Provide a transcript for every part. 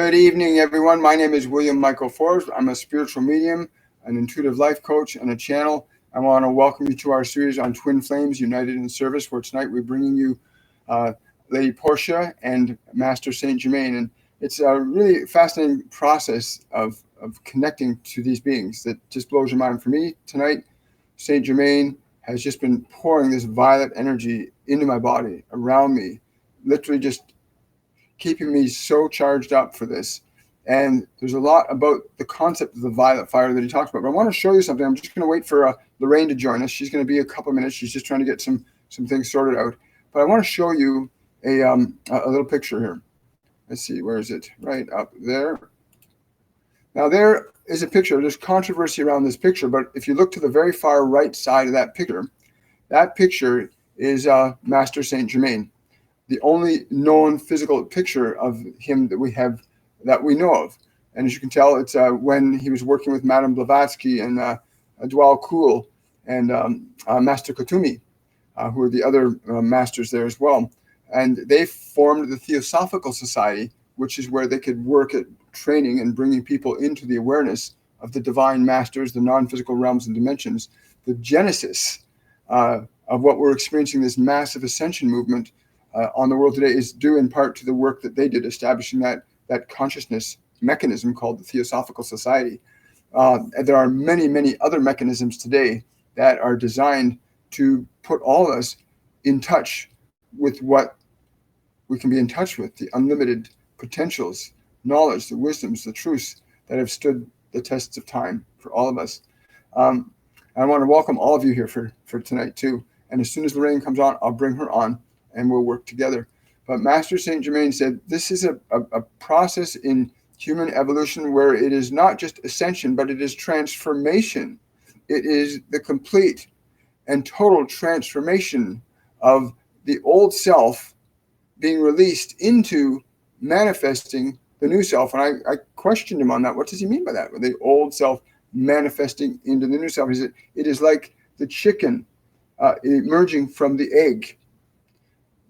Good evening, everyone. My name is William Michael Forbes. I'm a spiritual medium, an intuitive life coach, and a channel. I want to welcome you to our series on Twin Flames United in Service, where tonight we're bringing you Lady Portia and Master Saint-Germain. And it's a really fascinating process of connecting to these beings that just blows your mind. For me, tonight, Saint-Germain has just been pouring this violet energy into my body, around me, literally just keeping me so charged up for this. And there's a lot about the concept of the violet fire that he talks about. But I want to show you something. I'm just going to wait for Lorraine to join us. She's going to be a couple minutes. She's just trying to get some things sorted out. But I want to show you a little picture here. Let's see, where is it? Right up there. Now there is a picture. There's controversy around this picture, but if you look to the very far right side of that picture is Master Saint-Germain, the only known physical picture of him that we know of. And as you can tell, it's when he was working with Madame Blavatsky and Dwal Kul and Master Kutumi, who are the other masters there as well. And they formed the Theosophical Society, which is where they could work at training and bringing people into the awareness of the divine masters, the non-physical realms and dimensions. The genesis of what we're experiencing, this massive ascension movement on the world today, is due in part to the work that they did, establishing that consciousness mechanism called the Theosophical Society. And there are many, many other mechanisms today that are designed to put all of us in touch with what we can be in touch with, the unlimited potentials, knowledge, the wisdoms, the truths that have stood the tests of time for all of us. I want to welcome all of you here for tonight too. And as soon as Lorraine comes on, I'll bring her on and we'll work together. But Master Saint-Germain said this is a process in human evolution where it is not just ascension, but it is transformation. It is the complete and total transformation of the old self being released into manifesting the new self. And I questioned him on that. What does he mean by that? The old self manifesting into the new self. It is like the chicken emerging from the egg,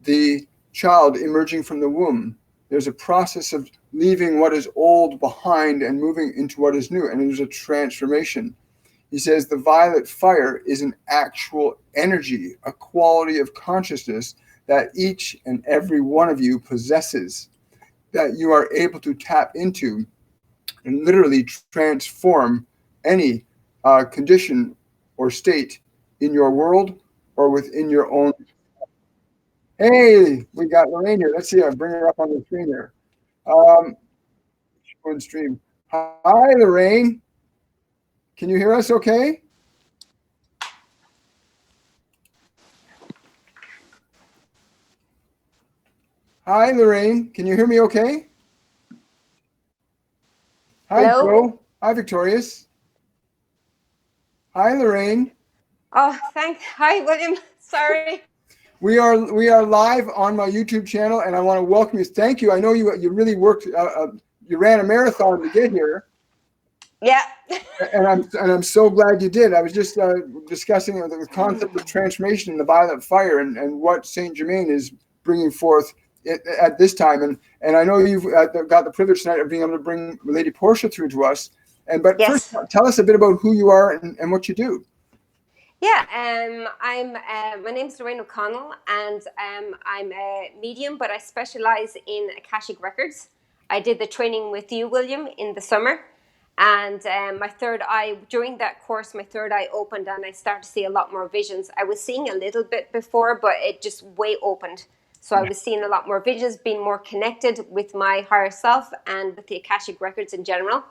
the child emerging from the womb. There's a process of leaving what is old behind and moving into what is new. And there's a transformation. He says the violet fire is an actual energy, a quality of consciousness that each and every one of you possesses, that you are able to tap into and literally transform any condition or state in your world or within your own. Hey, we got Lorraine here. Let's see. I'll bring her up on the screen here. Stream. Hi, Lorraine. Can you hear us okay? Hi, Lorraine. Can you hear me okay? Hi, Hello? Joe. Hi, Victorious. Hi, Lorraine. Oh, thanks. Hi, William. Sorry. We are live on my YouTube channel, and I want to welcome you. Thank you. I know you really worked. You ran a marathon to get here. Yeah. And I'm so glad you did. I was just discussing the concept of transformation in the violet fire and what Saint-Germain is bringing forth at this time. And I know you've got the privilege tonight of being able to bring Lady Portia through to us. But yes. First, tell us a bit about who you are and what you do. Yeah, my name's Lorraine O'Connell, and I'm a medium, but I specialize in Akashic Records. I did the training with you, William, in the summer, and my third eye, during that course, my third eye opened and I started to see a lot more visions. I was seeing a little bit before, but it just way opened. So I was seeing a lot more visions, being more connected with my higher self and with the Akashic Records in general.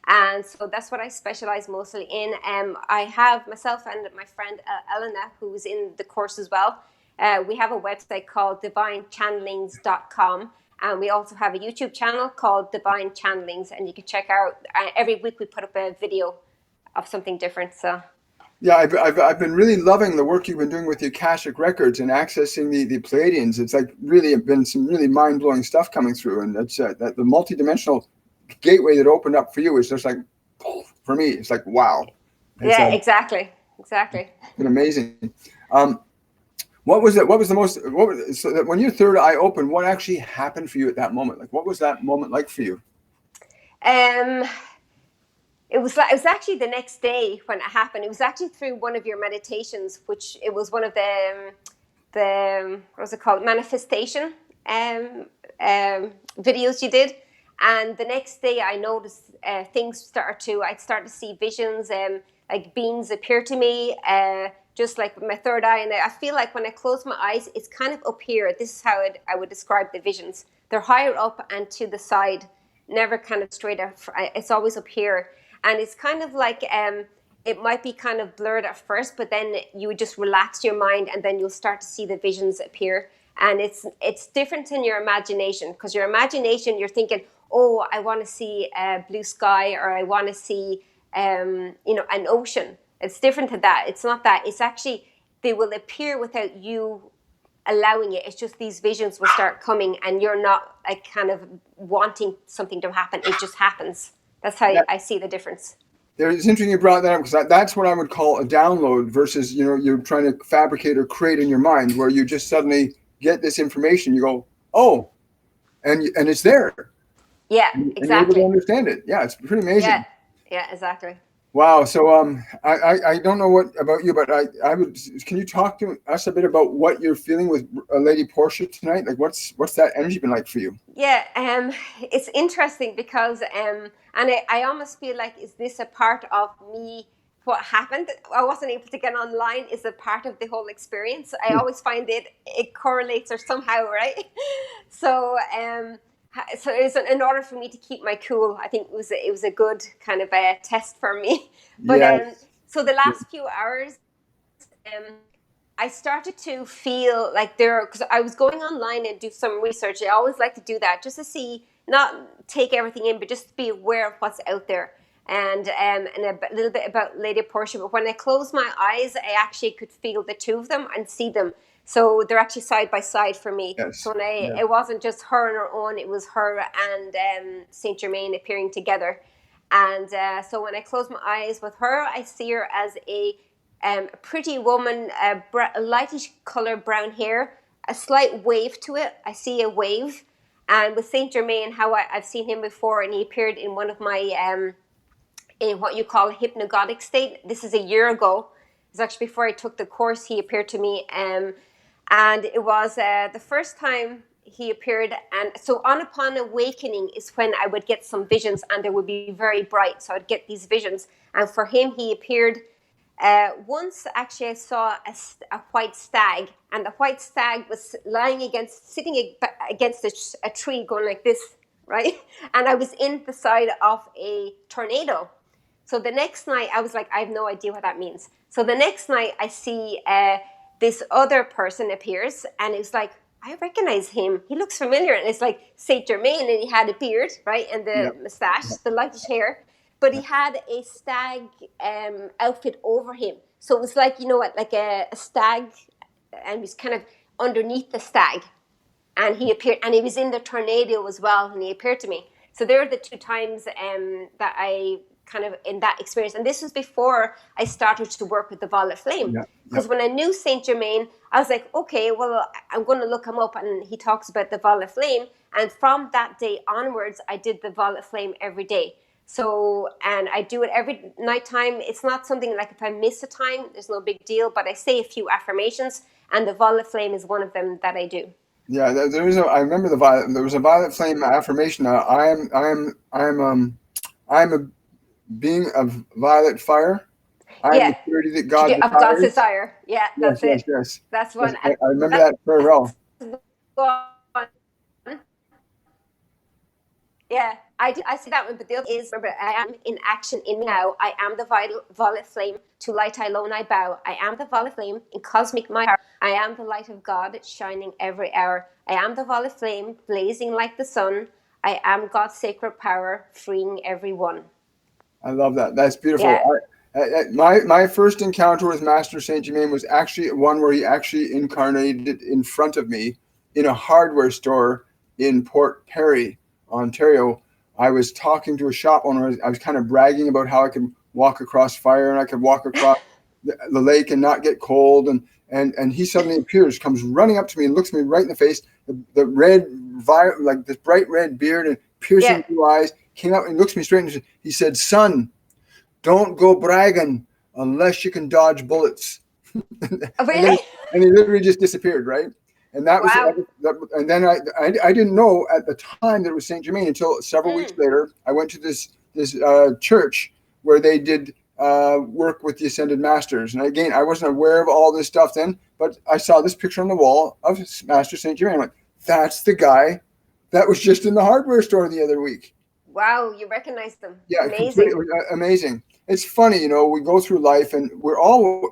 And so that's what I specialize mostly in. I have myself and my friend Elena, who's in the course as well. We have a website called divinechannelings.com. And we also have a YouTube channel called Divine Channelings. And you can check out, every week we put up a video of something different. So yeah, I've been really loving the work you've been doing with the Akashic Records and accessing the Pleiadians. It's like really been some really mind-blowing stuff coming through. And that's that the multidimensional gateway that opened up for you is just like, for me, it's like, wow. It's exactly. It's been amazing. What was the most, so that when your third eye opened, what actually happened for you at that moment? Like, what was that moment like for you? Um, it was actually the next day when it happened. It was actually through one of your meditations, which it was one of the what was it called, manifestation videos you did. And the next day I noticed I'd start to see visions, like beings appear to me, just like with my third eye. And I feel like when I close my eyes, it's kind of up here. This is how I would describe the visions. They're higher up and to the side, never kind of straight up. It's always up here. And it's kind of like, it might be kind of blurred at first, but then you would just relax your mind and then you'll start to see the visions appear. And it's different in your imagination, because your imagination, you're thinking, oh, I want to see a blue sky, or I want to see, an ocean. It's different to that. It's not that. It's actually, they will appear without you allowing it. It's just these visions will start coming and you're not like kind of wanting something to happen. It just happens. That's how I see the difference. It's interesting you brought that up, because that's what I would call a download versus, you're trying to fabricate or create in your mind, where you just suddenly get this information. You go, oh, and it's there. Yeah, and exactly. you're able to understand it. Yeah, it's pretty amazing. Yeah, exactly. Wow. So I don't know what about you, but can you talk to us a bit about what you're feeling with Lady Portia tonight? Like what's that energy been like for you? Yeah, it's interesting because and I almost feel like, is this a part of me? What happened? I wasn't able to get online is a part of the whole experience. I always find it correlates or somehow, right? So so it was in order for me to keep my cool. I think it was a good kind of a test for me. But Yes. so the last few hours, I started to feel like because I was going online and do some research. I always like to do that just to see, not take everything in, but just to be aware of what's out there. And a little bit about Lady Portia. But when I closed my eyes, I actually could feel the two of them and see them. So they're actually side by side for me. Yes. So it wasn't just her on her own, it was her and Saint-Germain appearing together. And so when I close my eyes with her, I see her as a pretty woman, lightish color brown hair, a slight wave to it. I see a wave. And with Saint-Germain, how I've seen him before, and he appeared in one of my, in what you call a hypnagogic state. This is a year ago. It was actually before I took the course, he appeared to me. And it was the first time he appeared. And so upon awakening is when I would get some visions, and they would be very bright. So I'd get these visions. And for him, he appeared once. Actually, I saw a white stag, and the white stag was sitting against a tree, going like this, right? And I was in the side of a tornado. So the next night, I was like, I have no idea what that means. So the next night, I see this other person appears, and it's like, I recognize him. He looks familiar. And it's like Saint-Germain, and he had a beard, right? And the mustache, the lightish hair. But he had a stag outfit over him. So it was like, like a stag, and he was kind of underneath the stag. And he appeared, and he was in the tornado as well, and he appeared to me. So there are the two times that I kind of in that experience. And this was before I started to work with the Violet Flame. Because when I knew Saint-Germain, I was like, okay, well, I'm going to look him up. And he talks about the Violet Flame. And from that day onwards, I did the Violet Flame every day. So, and I do it every nighttime. It's not something like if I miss a time, there's no big deal. But I say a few affirmations, and the Violet Flame is one of them that I do. Yeah, I remember there was a Violet Flame affirmation. I'm a being of violet fire. I'm the purity that God desires. Of God's desire. Yeah, that's it. Yes. That's one. I remember that very well. Yeah, I see that one, but the other is, remember, I am in action in now. I am the violet flame. To light alone I bow. I am the violet flame in cosmic my power. I am the light of God shining every hour. I am the violet flame blazing like the sun. I am God's sacred power freeing everyone. I love that. That's beautiful. Yeah. My first encounter with Master Saint-Germain was actually one where he actually incarnated in front of me in a hardware store in Port Perry, Ontario. I was talking to a shop owner. I was kind of bragging about how I could walk across fire and I could walk across the lake and not get cold. And he suddenly appears, comes running up to me and looks me right in the face. The red, like this bright red beard, and piercing blue eyes, came out and looks me straight and he said, "Son, don't go bragging unless you can dodge bullets." Oh, really? and he literally just disappeared, right? And that Wow. was, and then I didn't know at the time that it was Saint-Germain until several weeks later. I went to this church where they did work with the Ascended Masters. And again, I wasn't aware of all this stuff then, but I saw this picture on the wall of Master Saint-Germain. I went, that's the guy that was just in the hardware store the other week. Wow, you recognized them. Yeah, amazing. Amazing. It's funny, we go through life and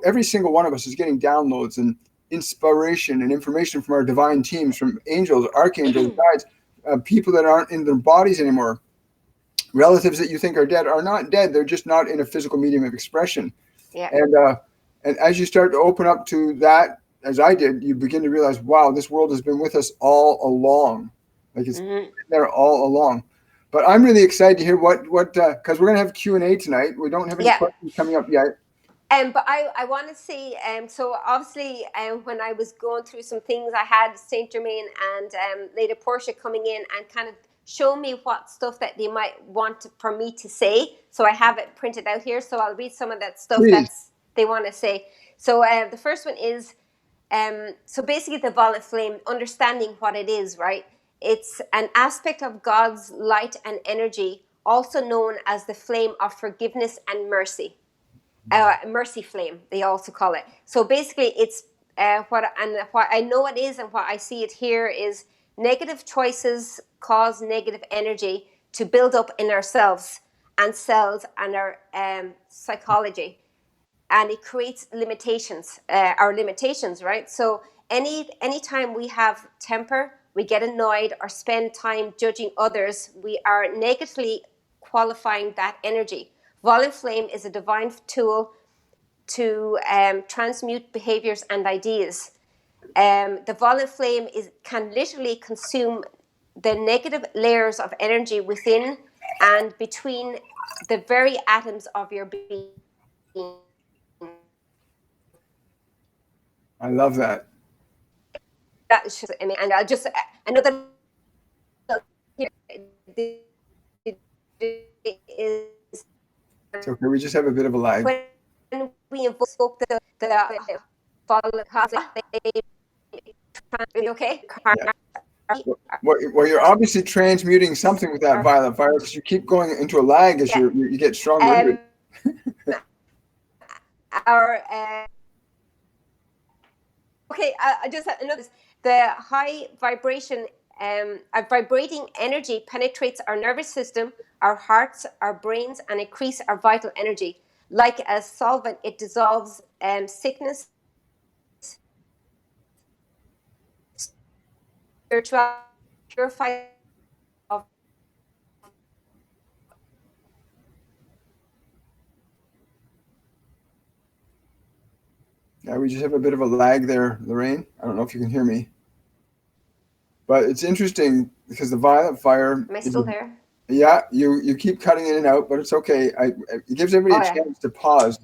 every single one of us is getting downloads and inspiration and information from our divine teams, from angels, archangels, guides, people that aren't in their bodies anymore. Relatives that you think are dead are not dead. They're just not in a physical medium of expression. Yeah. And as you start to open up to that, as I did, you begin to realize, wow, this world has been with us all along. Like it's there all along. But I'm really excited to hear what because we're going to have Q&A tonight. We don't have any questions coming up yet. But I want to say, so obviously when I was going through some things, I had Saint-Germain and Lady Portia coming in and kind of show me what stuff that they might want for me to say. So I have it printed out here. So I'll read some of that stuff that they want to say. So the first one is, so basically the violet flame, understanding what it is, right? It's an aspect of God's light and energy, also known as the flame of forgiveness and mercy. Mercy flame, they also call it. So basically it's what I know it is and what I see it here is negative choices cause negative energy to build up in ourselves and cells and our psychology. And it creates limitations, our limitations, right? So anytime we have temper, we get annoyed or spend time judging others, we are negatively qualifying that energy. Violet flame is a divine tool to transmute behaviors and ideas. The violet flame can literally consume the negative layers of energy within and between the very atoms of your being. I love that. That's just, I mean, and I'll just another here is. So can we just have a bit of a lag? When we invoke the violet, okay? Yeah. Well, you're obviously transmuting something with that violet fire because you keep going into a lag as you get stronger. I just noticed the high vibration, vibrating energy penetrates our nervous system, our hearts, our brains, and increase our vital energy. Like a solvent, it dissolves sickness, spirituality, purifies. Yeah, we just have a bit of a lag there, Lorraine. I don't know if you can hear me. But it's interesting because the violet fire... Am I still there? Yeah, you keep cutting in and out, but it's okay. It gives everybody a chance to pause.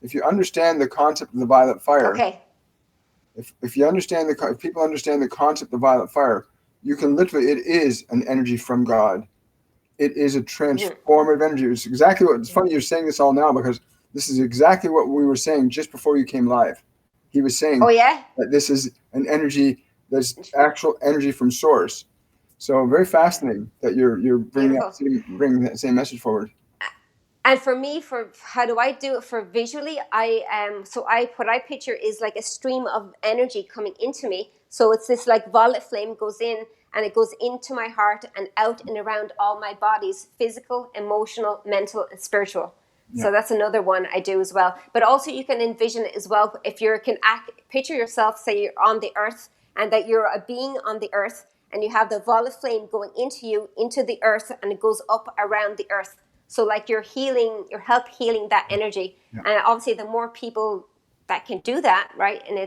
If you understand the concept of the violet fire... Okay. If you understand if people understand the concept of violet fire, you can literally... It is an energy from God. It is a transformative energy. It's exactly what... It's funny you're saying this all now because... This is exactly what we were saying just before you came live. He was saying that this is an energy that's actual energy from source. So very fascinating that you're bringing that same message forward. And for me, for how do I do it for visually? What I picture is like a stream of energy coming into me. So it's this like violet flame goes in and it goes into my heart and out and around all my bodies, physical, emotional, mental, and spiritual. So that's another one I do as well. But also you can envision it as well. If you can picture yourself, say you're on the earth and that you're a being on the earth and you have the violet flame going into you, into the earth, and it goes up around the earth. So like you're help healing that energy. And obviously the more people that can do that, right? And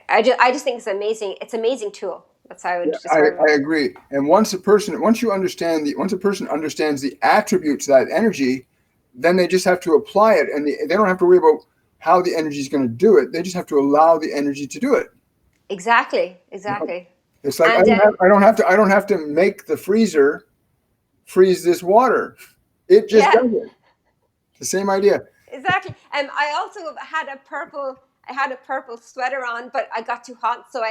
I just think it's amazing. It's an amazing tool. That's how I would describe it. I agree. And once a person understands the attributes of that energy, then they just have to apply it, and they don't have to worry about how the energy is going to do it. They just have to allow the energy to do it. Exactly. It's like I don't have to make the freezer freeze this water. It just Yeah. does it. The same idea. Exactly. I also had a purple. I had a purple sweater on, but I got too hot, so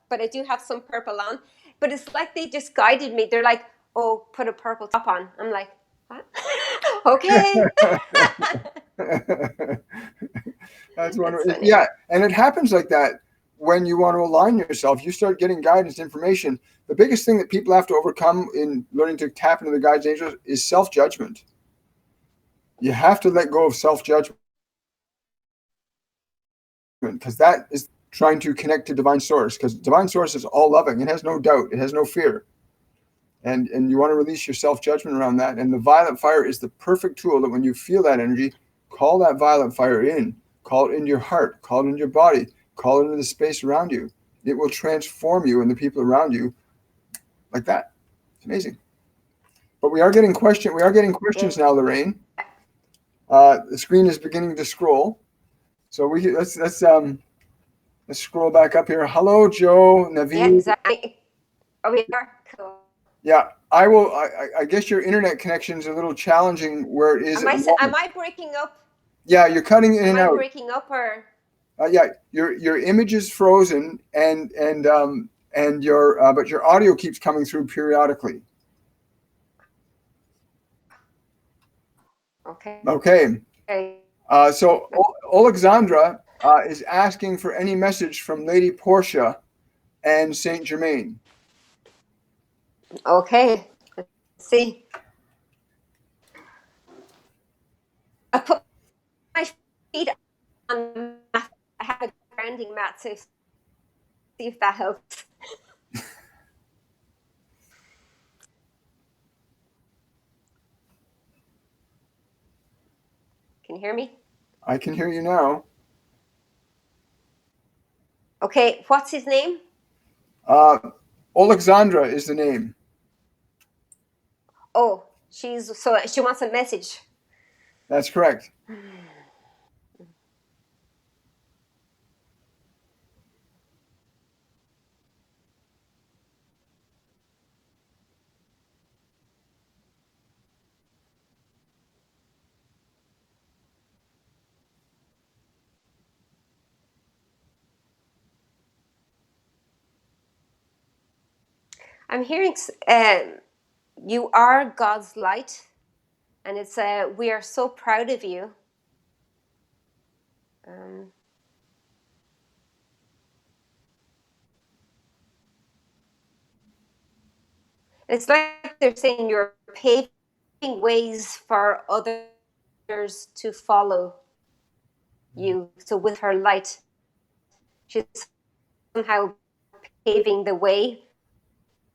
but I do have some purple on. But it's like they just guided me. They're like, "Oh, put a purple top on." I'm like, "What?" Okay. That's one. That's funny. Yeah, and it happens like that when you want to align yourself. You start getting guidance, information. The biggest thing that people have to overcome in learning to tap into the guides and angels is self-judgment. You have to let go of self-judgment, because that is trying to connect to divine source, because divine source is all loving. It has no doubt. It has no fear. And you want to release your self-judgment around that. And the violet fire is the perfect tool that when you feel that energy, call that violet fire in. Call it into your heart. Call it into your body. Call it into the space around you. It will transform you and the people around you like that. It's amazing. But we are getting questions now, Lorraine. The screen is beginning to scroll. So let's scroll back up here. Hello, Joe, Naveed. Yeah, exactly. Oh, we are cool. Yeah, I will. I guess your internet connection is a little challenging where it is. Am I breaking up? Yeah, you're cutting in and out. Am I breaking up or? Yeah, your image is frozen and your but your audio keeps coming through periodically. Okay. Okay. So Alexandra is asking for any message from Lady Portia and Saint-Germain. Okay. Let's see. I put my feet on the mat. I have a grounding mat, so see if that helps. Can you hear me? I can hear you now. Okay, what's his name? Alexandra is the name. Oh, she wants a message. That's correct. I'm hearing you are God's light, and it's we are so proud of you. It's like they're saying you're paving ways for others to follow you. So with her light, she's somehow paving the way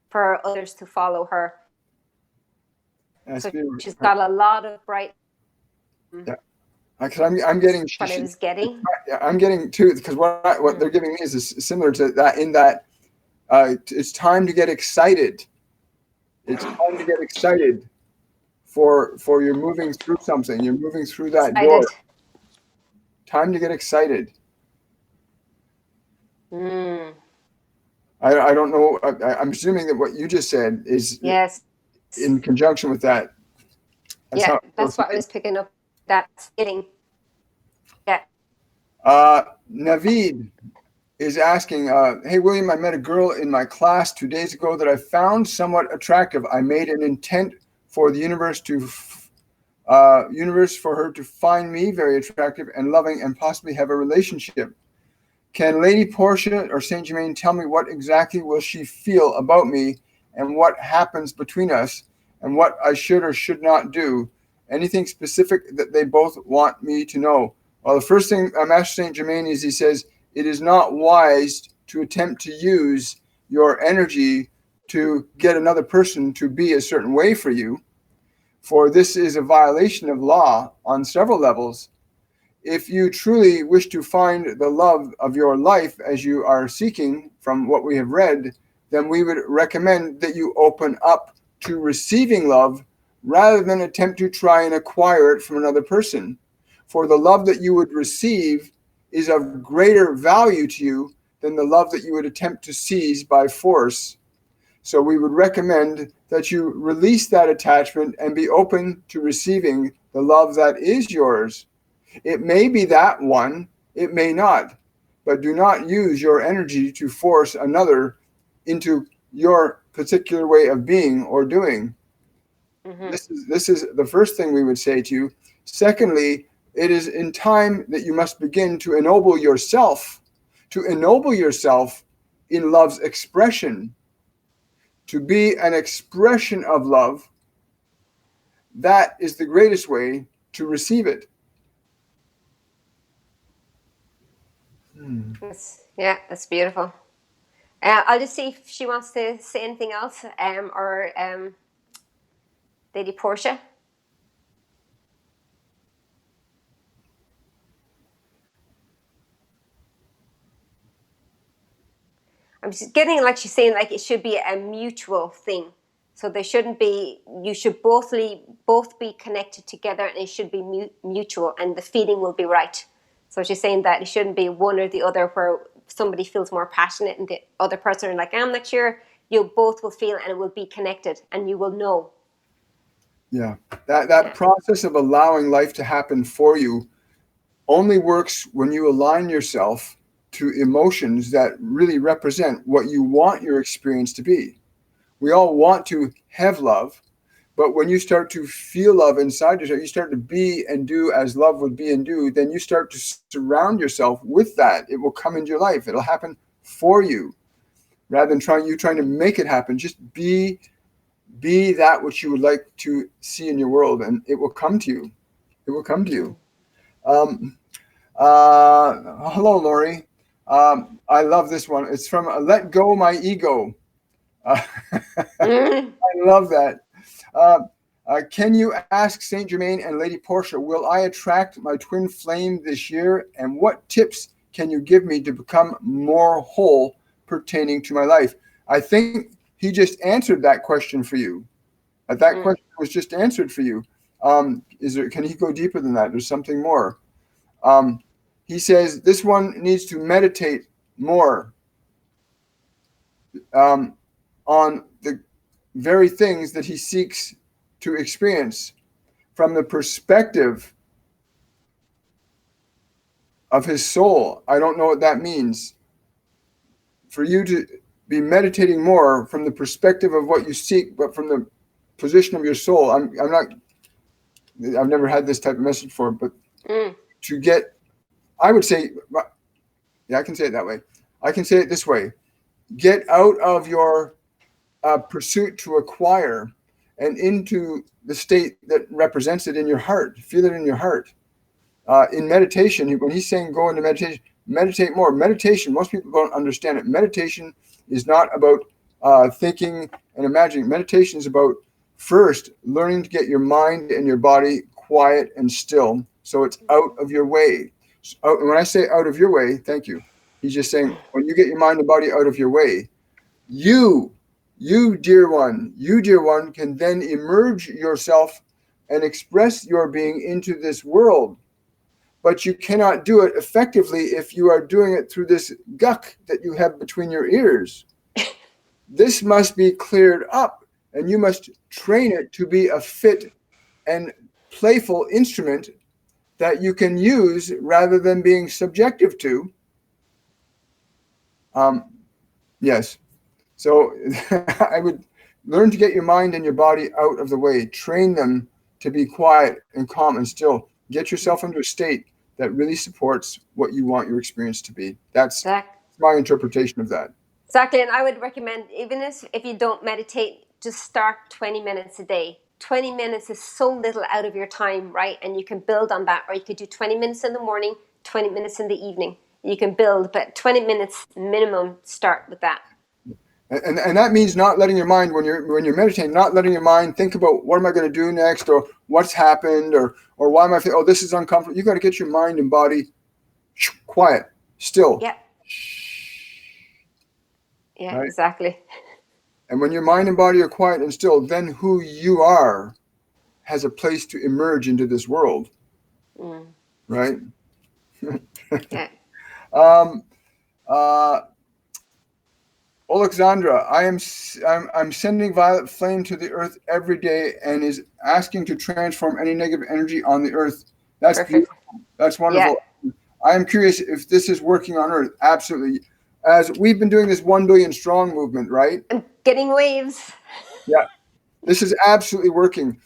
for others to follow her. So she's got a lot of bright. Yeah, because I'm getting. What I was getting. I'm getting too, because what they're giving me is similar to that. In that, it's time to get excited. It's time to get excited for you're moving through something. You're moving through that door. Time to get excited. I don't know. I'm assuming that what you just said is yes in conjunction with that. That's what I was picking up. That's getting. Yeah. Naveed is asking, hey, William, I met a girl in my class 2 days ago that I found somewhat attractive. I made an intent for the universe for her to find me very attractive and loving and possibly have a relationship. Can Lady Portia or Saint-Germain tell me what exactly will she feel about me and what happens between us and what I should or should not do? Anything specific that they both want me to know? Well, the first thing Master Saint-Germain is, he says, it is not wise to attempt to use your energy to get another person to be a certain way for you, for this is a violation of law on several levels. If you truly wish to find the love of your life as you are seeking from what we have read, then we would recommend that you open up to receiving love rather than attempt to try and acquire it from another person. For the love that you would receive is of greater value to you than the love that you would attempt to seize by force. So we would recommend that you release that attachment and be open to receiving the love that is yours. It may be that one, it may not, but do not use your energy to force another into your particular way of being or doing. Mm-hmm. This is the first thing we would say to you. Secondly, it is in time that you must begin to ennoble yourself in love's expression, to be an expression of love. That is the greatest way to receive it. That's beautiful. I'll just see if she wants to say anything else, or Lady Portia. I'm just getting like she's saying like it should be a mutual thing. So there shouldn't be. You should both be connected together, and it should be mutual, and the feeling will be right. So she's saying that it shouldn't be one or the other, where somebody feels more passionate and the other person are like, I'm not sure. You both will feel, and it will be connected, and you will know. Yeah, that process of allowing life to happen for you only works when you align yourself to emotions that really represent what you want your experience to be. We all want to have love, but when you start to feel love inside yourself, you start to be and do as love would be and do, then you start to surround yourself with that. It will come into your life. It'll happen for you. Rather than trying to make it happen, just be that which you would like to see in your world, and it will come to you. It will come to you. Hello, Lori. I love this one. It's from Let Go My Ego. I love that. Can you ask Saint-Germain and Lady Portia, will I attract my twin flame this year? And what tips can you give me to become more whole pertaining to my life? I think he just answered that question for you. That question was just answered for you. Can he go deeper than that? There's something more. He says this one needs to meditate more on the very things that he seeks to experience from the perspective of his soul. I don't know what that means. For you to be meditating more from the perspective of what you seek, but from the position of your soul. I've never had this type of message before, but to get, I would say, yeah, I can say it that way. I can say it this way. Get out of your pursuit to acquire and into the state that represents it in your heart. Feel it in your heart. In meditation, when he's saying go into meditation, meditate more. Meditation, most people don't understand it. Meditation is not about thinking and imagining. Meditation is about first learning to get your mind and your body quiet and still, so it's out of your way. So, when I say out of your way, thank you. He's just saying when you get your mind and body out of your way, you dear one, can then emerge yourself and express your being into this world. But you cannot do it effectively if you are doing it through this guck that you have between your ears. This must be cleared up, and you must train it to be a fit and playful instrument that you can use rather than being subjective to. Yes. So I would learn to get your mind and your body out of the way. Train them to be quiet and calm and still. Get yourself into a state that really supports what you want your experience to be. That's my interpretation of that. Exactly. And I would recommend, even if you don't meditate, just start 20 minutes a day. 20 minutes is so little out of your time, right? And you can build on that. Or you could do 20 minutes in the morning, 20 minutes in the evening. You can build, but 20 minutes minimum, start with that. And that means not letting your mind, when you're meditating, not letting your mind think about what am I going to do next, or what's happened, or why am I feeling, this is uncomfortable. You got to get your mind and body quiet, still. Yeah. Yeah, right? Exactly. And when your mind and body are quiet and still, then who you are has a place to emerge into this world. Right? Yeah. Alexandra, I'm sending violet flame to the earth every day and is asking to transform any negative energy on the earth. That's Perfect. beautiful. That's Yeah. wonderful. I am curious if this is working on earth. Absolutely. As we've been doing this 1 billion strong movement, right? I'm getting waves. Yeah. This is absolutely working.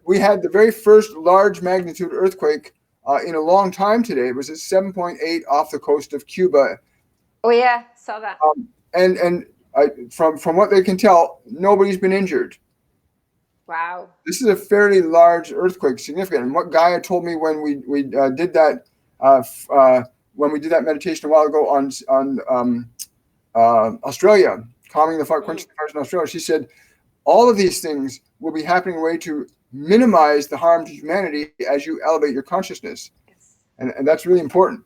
We had the very first large magnitude earthquake in a long time today. It was at 7.8 off the coast of Cuba. Oh yeah, saw that. And from what they can tell, nobody's been injured. Wow. This is a fairly large earthquake, significant. And what Gaia told me when we did that when we did that meditation a while ago on Australia, calming the fire, quenching the fires in Australia, she said all of these things will be happening in a way to minimize the harm to humanity as you elevate your consciousness, and that's really important.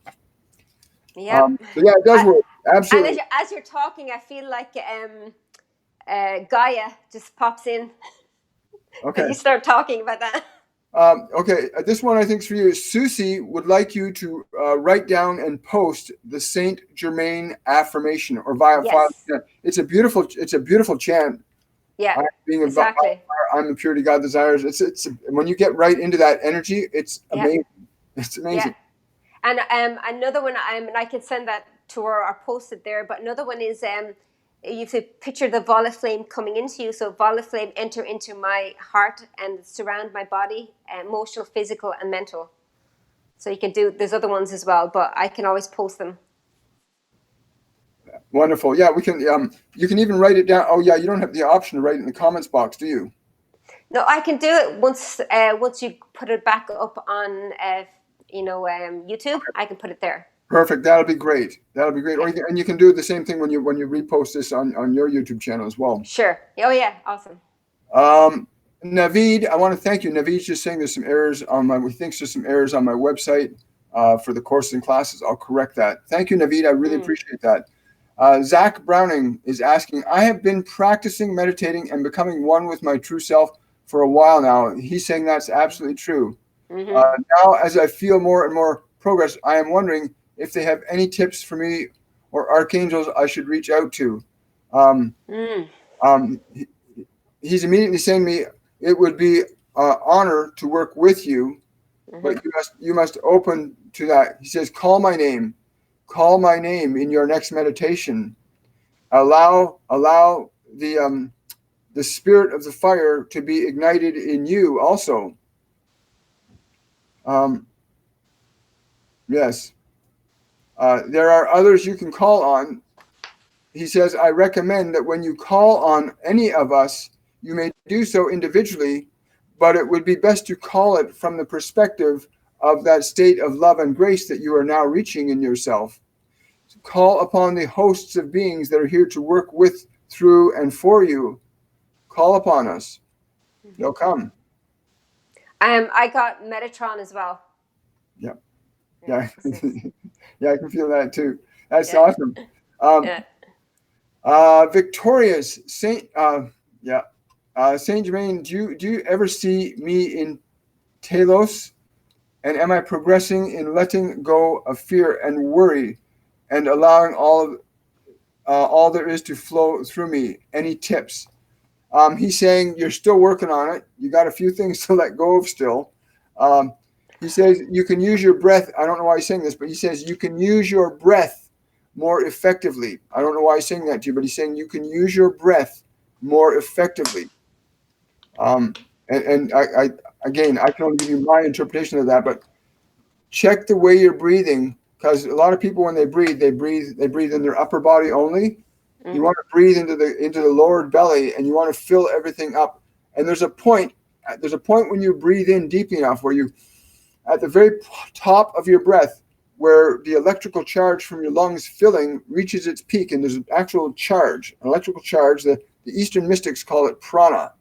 Yeah. So yeah, it does work. Absolutely. And as you're talking, I feel like Gaia just pops in. Okay. You start talking about that. Okay, this one I think is for you. Susie would like you to write down and post the Saint-Germain affirmation or via file. Yes. It's a beautiful chant. Yeah. Being Exactly. I'm the purity God desires. It's when you get right into that energy, it's amazing. It's amazing. Yeah. And another one, I can send that to her or post it there. But another one is you have to picture the violet flame coming into you. So violet flame enter into my heart and surround my body, emotional, physical, and mental. So you can do. There's other ones as well, but I can always post them. Wonderful. Yeah, we can. You can even write it down. Oh yeah, you don't have the option to write it in the comments box, do you? No, I can do it once you put it back up on YouTube. I can put it there. Perfect. That'll be great. That'll be great. Yeah. And you can do the same thing when you repost this on your YouTube channel as well. Sure. Oh yeah. Awesome. Naveed, I want to thank you. Naveed's just saying there's some errors on my. We think there's some errors on my website for the courses and classes. I'll correct that. Thank you, Naveed. I really appreciate that. Zach Browning is asking, I have been practicing meditating and becoming one with my true self for a while now. He's saying that's absolutely true. Now, as I feel more and more progress, I am wondering if they have any tips for me or archangels I should reach out to. He's immediately saying to me, it would be an honor to work with you, but you must open to that. He says, call my name in your next meditation. Allow the spirit of the fire to be ignited in you also. Yes. There are others you can call on. He says, I recommend that when you call on any of us, you may do so individually, but it would be best to call it from the perspective of that state of love and grace that you are now reaching in yourself. So call upon the hosts of beings that are here to work with, through, and for you. Call upon us. They'll come. I got Metatron as well. Yeah. Yeah. Yeah, I can feel that too. That's awesome. Victoria's Saint-Germain, do you ever see me in telos? And am I progressing in letting go of fear and worry and allowing all there is to flow through me? Any tips? He's saying you're still working on it. You got a few things to let go of still. He says you can use your breath. I don't know why he's saying this, but he says you can use your breath more effectively. I don't know why he's saying that to you, but he's saying you can use your breath more effectively. And I again, I can only give you my interpretation of that, but check the way you're breathing, because a lot of people, when they breathe in their upper body only. You want to breathe into the lower belly, and you want to fill everything up. And there's a point when you breathe in deep enough where you, at the very top of your breath, where the electrical charge from your lungs filling reaches its peak, and there's an actual charge, an electrical charge. The Eastern mystics call it prana.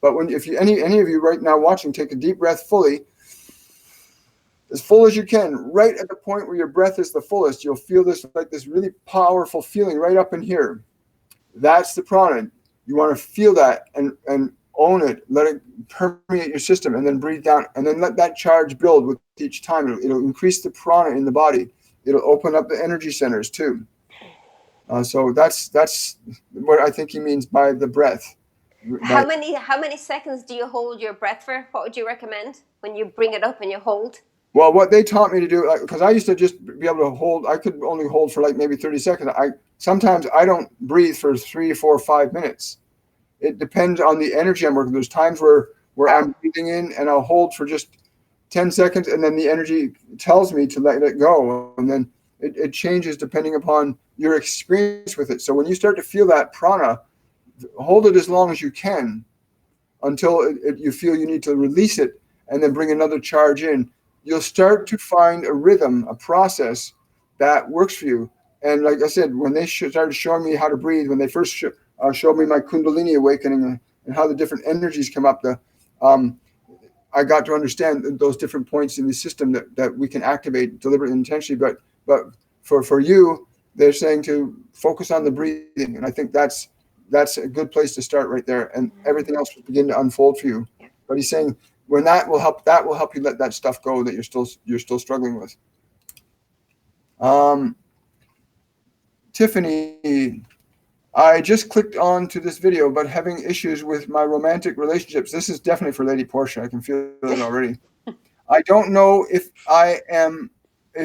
But if any of you right now watching, take a deep breath fully, as full as you can, right at the point where your breath is the fullest, you'll feel this really powerful feeling right up in here. That's the prana. You want to feel that and own it, let it permeate your system, and then breathe down, and then let that charge build with each time. It'll increase the prana in the body. It'll open up the energy centers too. So that's what I think he means by the breath. How many seconds do you hold your breath for? What would you recommend when you bring it up and you hold? Well, what they taught me to do, because I used to just be able to hold, I could only hold for like maybe 30 seconds. Sometimes I don't breathe for 3, 4, 5 minutes. It depends on the energy I'm working. There's times where I'm breathing in and I'll hold for just 10 seconds, and then the energy tells me to let it go, and then it changes depending upon your experience with it. So when you start to feel that prana, hold it as long as you can until you feel you need to release it, and then bring another charge in. You'll start to find a rhythm, a process that works for you. And like I said, when they started showing me how to breathe, when they first showed me my Kundalini awakening and how the different energies come up, I got to understand those different points in the system that we can activate deliberately and intentionally. But for you, they're saying to focus on the breathing, and I think that's a good place to start right there, and everything else will begin to unfold for you. But he's saying when that will help you let that stuff go that you're still struggling with. Tiffany, I just clicked on to this video, but having issues with my romantic relationships. This is definitely for Lady Portia. I can feel it already. I don't know if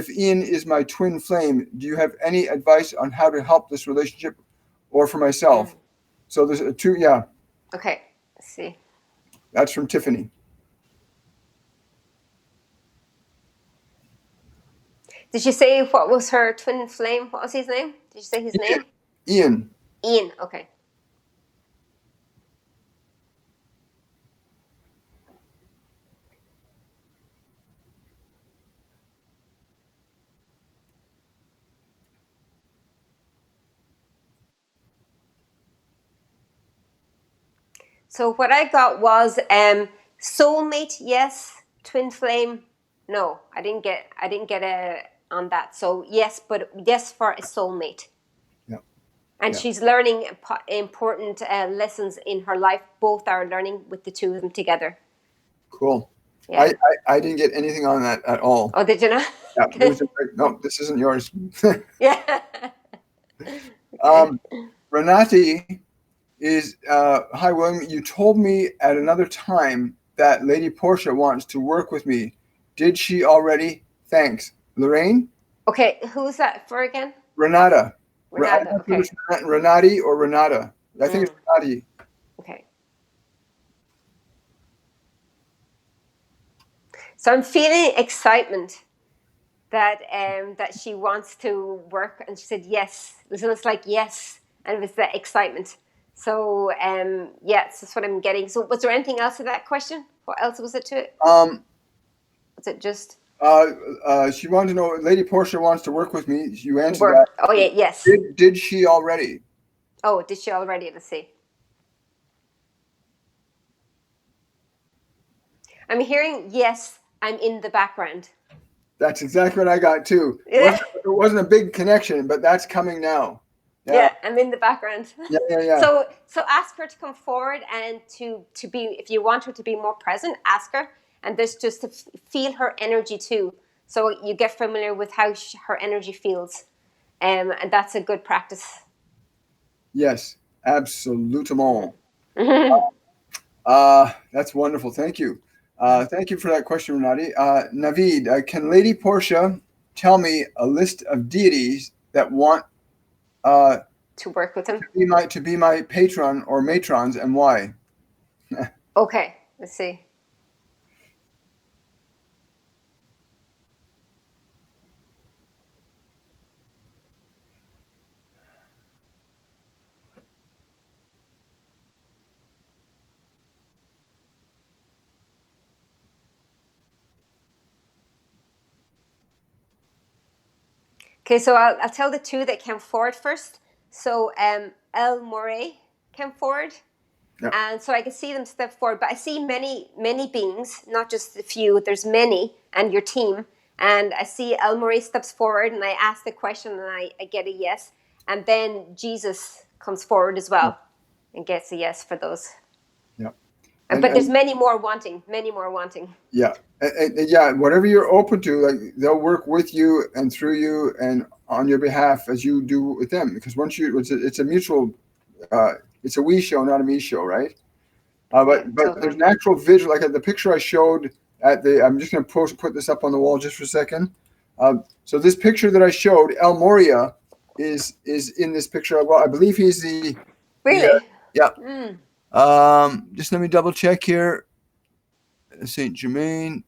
Ian is my twin flame. Do you have any advice on how to help this relationship or for myself? So there's two, yeah. Okay, let's see. That's from Tiffany. Did you say what was her twin flame? What was his name? Did you say his name? Ian. Ian, okay. So what I got was soulmate, yes. Twin flame, no. I didn't get a on that. So yes, but yes for a soulmate. Yeah. And she's learning important lessons in her life. Both are learning with the two of them together. Cool. Yeah. I didn't get anything on that at all. Oh, did you not? Yeah, it was just like, no, this isn't yours. Yeah. Renati is, hi, William. You told me at another time that Lady Portia wants to work with me. Did she already? Thanks. Lorraine? Okay, who's that for again? Renata. Renata, okay. Renati or Renata. I think it's Renati. Okay. So I'm feeling excitement that that she wants to work, and she said yes. It was almost like yes, and it was that excitement. So yes, that's what I'm getting. So was there anything else to that question? What else was it to it? Was it just? She wanted to know. Lady Portia wants to work with me. You answered Work. that. Oh yeah, yes. Did she already? Oh, did she already? Let's see. I'm hearing yes. I'm in the background. That's exactly what I got too. Yeah. It wasn't a big connection, but that's coming now. Yeah, I'm in the background. Yeah. So ask her to come forward and to be, if you want her to be more present, ask her, and this just to feel her energy too. So you get familiar with how her energy feels, and that's a good practice. Yes, absolutement. That's wonderful. Thank you. Thank you for that question, Renati. Navid, can Lady Portia tell me a list of deities that want to work with him? To be my patron or matrons, and why? Okay, let's see. Okay, so I'll tell the two that came forward first. So El Moray came forward. Yep. And so I can see them step forward, but I see many, many beings, not just a few. There's many, and your team. And I see El Moray steps forward, and I ask the question, and I get a yes. And then Jesus comes forward as well, and gets a yes for those. Yep. But there's many more wanting. Yeah. Yeah, whatever you're open to, like they'll work with you and through you and on your behalf as you do with them. Because once it's a mutual, it's a we show, not a me show, right? But Totally. there's natural visual, like the picture I showed I'm just going to put this up on the wall just for a second. So this picture that I showed, El Moria is in this picture. Well, I believe he's Really? yeah. Mm. Just let me double check here. Saint-Germain.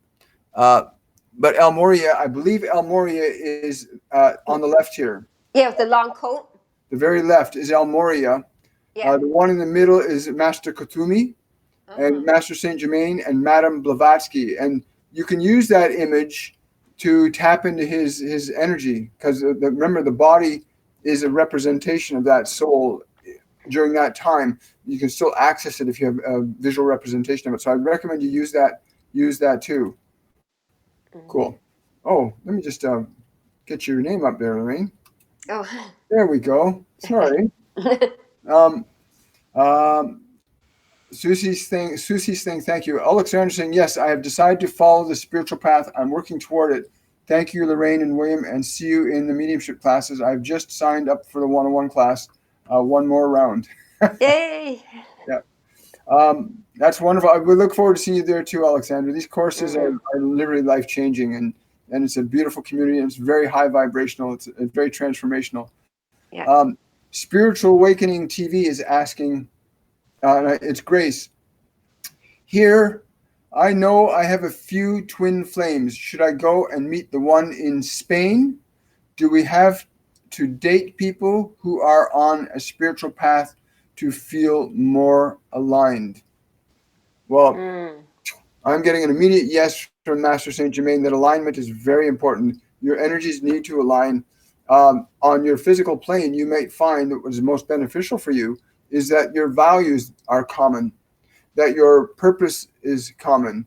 But El Moria, I believe El Moria is on the left here. Yeah, with the long coat. The very left is El Moria. Yeah. The one in the middle is Master Kutumi and Master Saint-Germain and Madame Blavatsky. And you can use that image to tap into his energy because remember, the body is a representation of that soul during that time. You can still access it if you have a visual representation of it. So I'd recommend you use that too. Cool. Oh, let me just get your name up there, Lorraine. Oh. There we go. Sorry. Susie's thing. Thank you. Alexander saying, yes, I have decided to follow the spiritual path. I'm working toward it. Thank you, Lorraine and William, and see you in the mediumship classes. I've just signed up for the 101 class. One more round. Yay. Yeah. That's wonderful. We look forward to seeing you there too, Alexander. These courses are literally life-changing, and it's a beautiful community, and it's very high vibrational. It's very transformational. Yeah. Spiritual Awakening TV is asking, it's Grace. Here, I know I have a few twin flames. Should I go and meet the one in Spain? Do we have to date people who are on a spiritual path to feel more aligned? Well, I'm getting an immediate yes from Master Saint-Germain that alignment is very important. Your energies need to align. On your physical plane, you might find that what is most beneficial for you is that your values are common, that your purpose is common.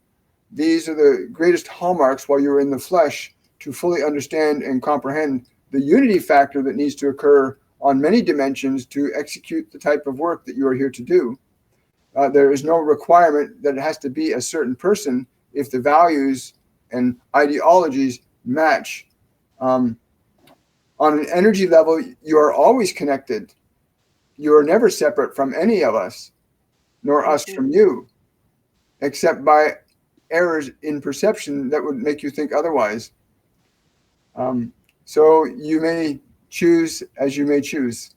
These are the greatest hallmarks while you're in the flesh to fully understand and comprehend the unity factor that needs to occur on many dimensions to execute the type of work that you are here to do. There is no requirement that it has to be a certain person if the values and ideologies match. On an energy level, you are always connected. You are never separate from any of us, nor us from you, except by errors in perception that would make you think otherwise. So you may choose as you may choose.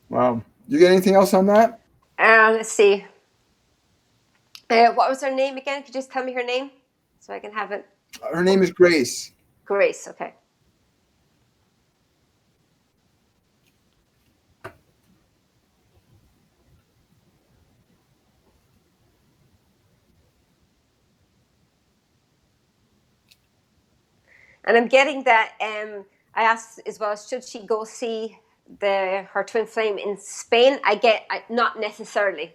Wow. You get anything else on that? Let's see. What was her name again? Could you just tell me her name so I can have it? Her name is Grace. Grace, okay. And I'm getting that I asked as well, should she go see her twin flame in Spain? Not necessarily.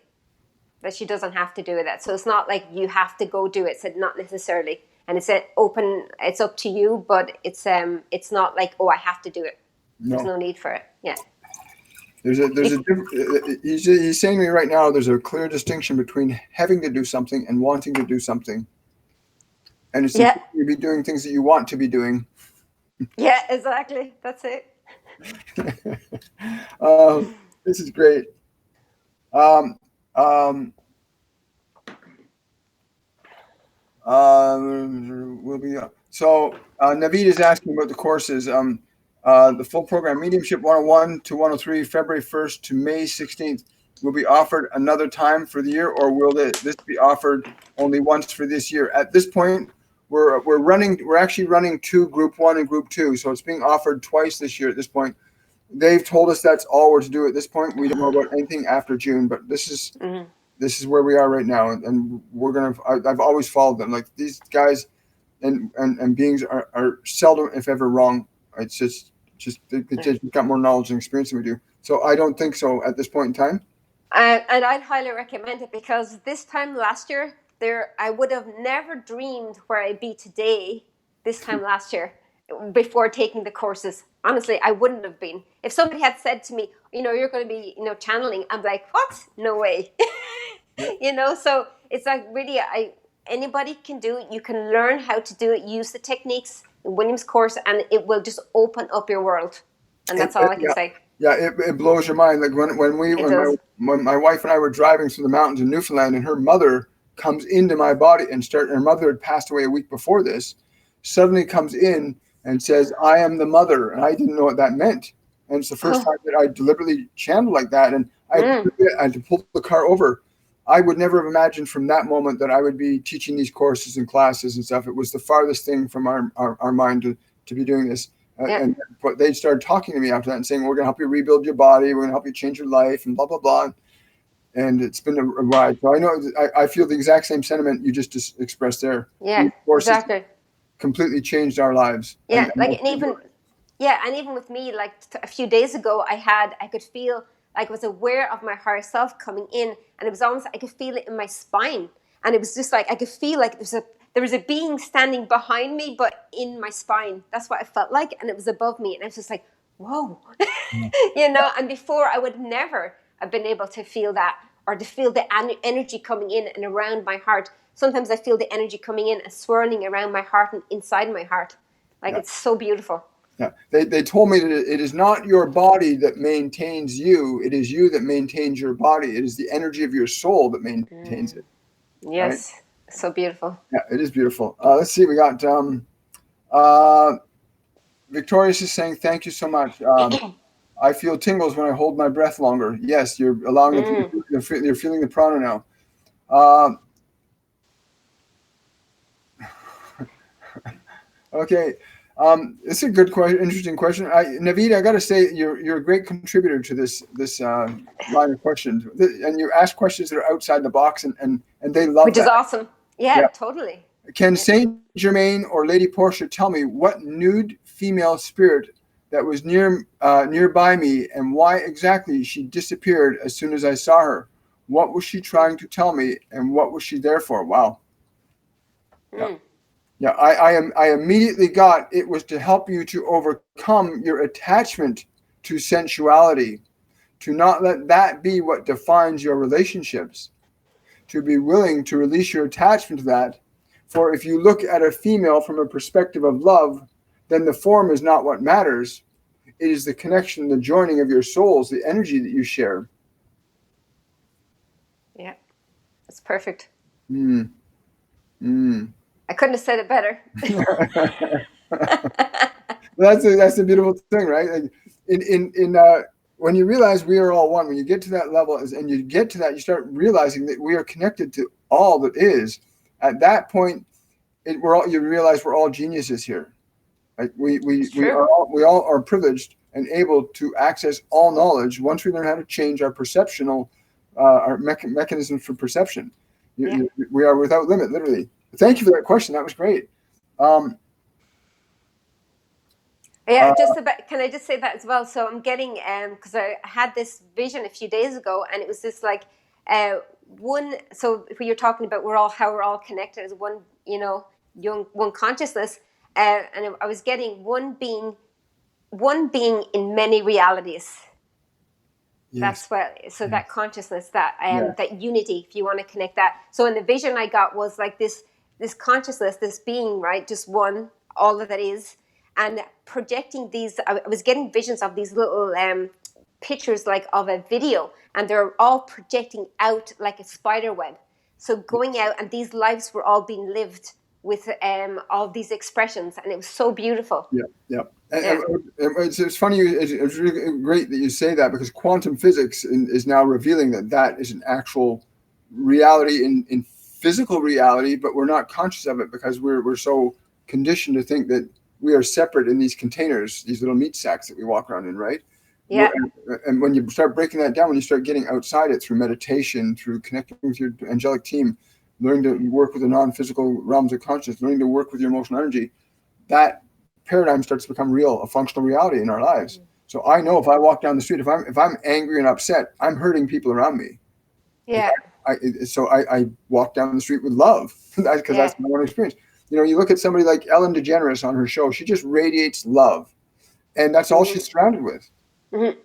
That she doesn't have to do that. So it's not like you have to go do it. So not necessarily. And it's open. It's up to you, but it's not like, oh, I have to do it. No. There's no need for it. Yeah. There's a he's saying to me right now, there's a clear distinction between having to do something and wanting to do something. And it's you be doing things that you want to be doing. Yeah, exactly. That's it. This is great. Will be so. Naveed is asking about the courses. The full program, Mediumship 101 to 103, February 1st to May 16th, will be offered another time for the year, or will this be offered only once for this year? At this point, we're actually running two, Group 1 and Group 2, so it's being offered twice this year. At this point, they've told us that's all we're to do at this point. We don't know about anything after June, but this is where we are right now, and I've always followed them. Like these guys and beings are seldom, if ever, wrong. It's just they've got more knowledge and experience than we do. So I don't think so at this point in time. And I'd highly recommend it, because this time last year, I would have never dreamed where I'd be today this time last year before taking the courses. Honestly, I wouldn't have been. If somebody had said to me, you're going to be, channeling. I'm like, what? No way. So it's like really, anybody can do it. You can learn how to do it, use the techniques in William's course, and it will just open up your world. And that's all I can say. Yeah, it blows your mind. Like when my wife and I were driving through the mountains in Newfoundland, and her mother comes into my body her mother had passed away a week before this, suddenly comes in and says, "I am the mother," and I didn't know what that meant. And it's the first time that I deliberately channeled like that, and I had to pull the car over. I would never have imagined from that moment that I would be teaching these courses and classes and stuff. It was the farthest thing from our mind to be doing this. But they started talking to me after that and saying, "We're going to help you rebuild your body. We're going to help you change your life," and blah, blah, blah. And it's been a ride. So I know I feel the exact same sentiment you just expressed there. Yeah, exactly. Completely changed our lives. Yeah, and even with me, like a few days ago, I could feel, like I was aware of my higher self coming in, and it was almost, I could feel it in my spine. And it was just like, I could feel like there was a being standing behind me, but in my spine. That's what I felt like. And it was above me. And I was just like, whoa, and before I would never have been able to feel that, or to feel the energy coming in and around my heart. Sometimes I feel the energy coming in and swirling around my heart and inside my heart. Like it's so beautiful. Yeah, they told me that it is not your body that maintains you. It is you that maintains your body. It is the energy of your soul that maintains it. Yes, right? So beautiful. Yeah, it is beautiful. Let's see. We got Victorious is saying, "Thank you so much. I feel tingles when I hold my breath longer." Yes, you're allowing you're feeling the prana now. Okay. It's a good question, interesting question. Naveed, I got to say, you're a great contributor to this line of questions, and you ask questions that are outside the box, and they love which that. Is awesome. Yeah, totally. Can Saint-Germain or Lady Portia tell me what nude female spirit that was nearby me, and why exactly she disappeared as soon as I saw her? What was she trying to tell me, and what was she there for? Wow. Yeah, I immediately got it was to help you to overcome your attachment to sensuality, to not let that be what defines your relationships, to be willing to release your attachment to that. For if you look at a female from a perspective of love, then the form is not what matters. It is the connection, the joining of your souls, the energy that you share. Yeah, that's perfect. I couldn't have said it better. That's a beautiful thing, right? Like when you realize we are all one, when you get to that level, and you get to that, you start realizing that we are connected to all that is. At that point, you realize we're all geniuses here. Like we all are privileged and able to access all knowledge once we learn how to change our perceptional, our mechanism for perception. We are without limit, literally. Thank you for that question. That was great. Can I just say that as well? So I'm getting, because I had this vision a few days ago, and it was just like one. So if you're talking about how we're all connected as one, one consciousness, and I was getting one being in many realities. Yes. That's what. So that consciousness, that unity, if you want to connect that. So in the vision I got was like this consciousness, this being, right? Just one, all that is. And projecting these, I was getting visions of these little pictures like of a video, and they're all projecting out like a spider web. So going out, and these lives were all being lived with all these expressions, and it was so beautiful. Yeah. It's funny. It's really great that you say that, because quantum physics is now revealing that is an actual reality in physical reality, but we're not conscious of it because we're so conditioned to think that we are separate in these containers, these little meat sacks that we walk around in, right? Yeah. And when you start breaking that down, when you start getting outside it through meditation, through connecting with your angelic team, learning to work with the non-physical realms of consciousness, learning to work with your emotional energy, that paradigm starts to become real, a functional reality in our lives. So I know if I walk down the street, if I'm angry and upset, I'm hurting people around me. Yeah. So I walk down the street with love, because that's my own experience. You look at somebody like Ellen DeGeneres on her show, she just radiates love. And that's all she's surrounded with. Mm-hmm.